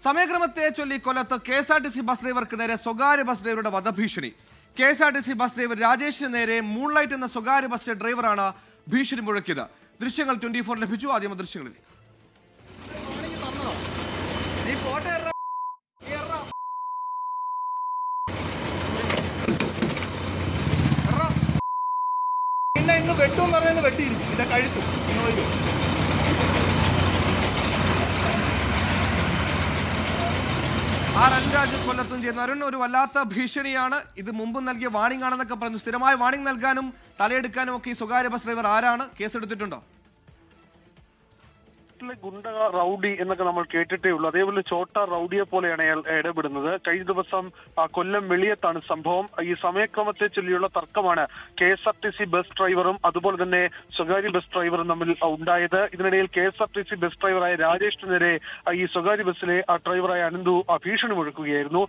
സമയക്രമത്തെ ചൊല്ലി കൊല്ലത്ത് KSRTC bus ഡ്രൈവർക്ക് നേരെ സ്വകാര്യ ബസ് ഡ്രൈവറുടെ വധഭീഷണി. KSRTC ബസ് ഡ്രൈവർ രാജേഷിന് നേരെ മൂൺലൈറ്റ് എന്ന സ്വകാര്യ ബസ് ഡ്രൈവറാണ് ഭീഷണി മുഴക്കിയത്. ദൃശ്യങ്ങൾ 24 ലഭിച്ചു. ആദ്യം ദൃശ്യങ്ങളിൽ വെട്ടും പറയുന്നത് വെട്ടിയിരിക്കും. ഇതിന്റെ കഴുത്തും അരുൺരാജ് കൊല്ലത്തും ചെയ്യുന്ന അരുൺ, ഒരു വല്ലാത്ത ഭീഷണിയാണ് ഇത്. മുമ്പ് നൽകിയ വാണിംഗ് ആണെന്നൊക്കെ പറഞ്ഞു. സ്ഥിരമായ വാണിംഗ് നൽകാനും തലയെടുക്കാനും ഒക്കെ ഈ സ്വകാര്യ ബസ് ഡ്രൈവർ ആരാണ്? കേസെടുത്തിട്ടുണ്ടോ? ഗുണ്ട റൗഡി എന്നൊക്കെ നമ്മൾ കേട്ടിട്ടേ ഉള്ളൂ. അതേപോലെ ചോട്ട റൗഡിയെ പോലെയാണ് അയാൾ ഇടപെടുന്നത്. കഴിഞ്ഞ ദിവസം കൊല്ലം വെളിയത്താണ് സംഭവം. ഈ സമയക്രമത്തെ ചൊല്ലിയുള്ള തർക്കമാണ് KSRTC ബസ് ഡ്രൈവറും അതുപോലെ തന്നെ സ്വകാര്യ ബസ് ഡ്രൈവറും തമ്മിൽ ഉണ്ടായത്. ഇതിനിടയിൽ KSRTC ബസ് ഡ്രൈവറായ രാജേഷിനെതിരെ ഈ സ്വകാര്യ ബസ്സിലെ ഡ്രൈവറായ അനന്തു ഭീഷണി മുഴക്കുകയായിരുന്നു.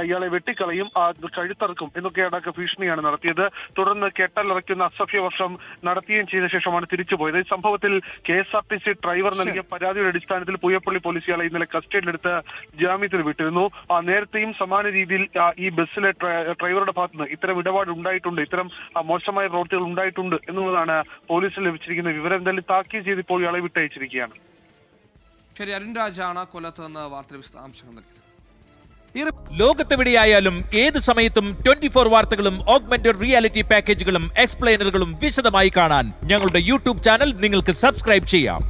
ഇയാളെ വെട്ടിക്കളയും, കഴുത്തറക്കും എന്നൊക്കെയാണ് ഭീഷണിയാണ് നടത്തിയത്. തുടർന്ന് കെട്ടലിറക്കുന്ന അസഭ്യവർഷം നടത്തുകയും ചെയ്ത ശേഷമാണ് തിരിച്ചുപോയത്. ഈ സംഭവത്തിൽ KSRTC ഡ്രൈവർ നൽകിയ പരാതിയുടെ അടിസ്ഥാനത്തിൽ പൂയപ്പള്ളി പോലീസ് ഇയാളെ ഇന്നലെ കസ്റ്റഡിയിലെടുത്ത് ജാമ്യത്തിൽ വിട്ടിരുന്നു. നേരത്തെയും സമാന രീതിയിൽ ഈ ബസ്സിലെ ഡ്രൈവറുടെ ഭാഗത്തുനിന്ന് ഇത്തരം ഇടപാട് ഉണ്ടായിട്ടുണ്ട്, ഇത്തരം മോശമായ പ്രവൃത്തികൾ ഉണ്ടായിട്ടുണ്ട് എന്നുള്ളതാണ് പോലീസിൽ ലഭിച്ചിരിക്കുന്ന വിവരം. എന്തായാലും താക്കീത് ചെയ്ത് ഇപ്പോൾ ഇയാളെ വിട്ടയച്ചിരിക്കുകയാണ്. ശരി, അരുൺരാജാണ് കൊല്ലത്ത് നിന്ന് വാർത്തയുടെ വിശദാംശങ്ങൾ നൽകിയത്. ലോകത്തെവിടെയായാലും ഏത് സമയത്തും 24 വാർത്തകളും ഓഗ്മെന്റഡ് റിയാലിറ്റി പാക്കേജുകളും എക്സ്പ്ലെയിനറുകളും വിശദമായി കാണാൻ ഞങ്ങളുടെ യൂട്യൂബ് ചാനൽ നിങ്ങൾക്ക് സബ്സ്ക്രൈബ് ചെയ്യാം.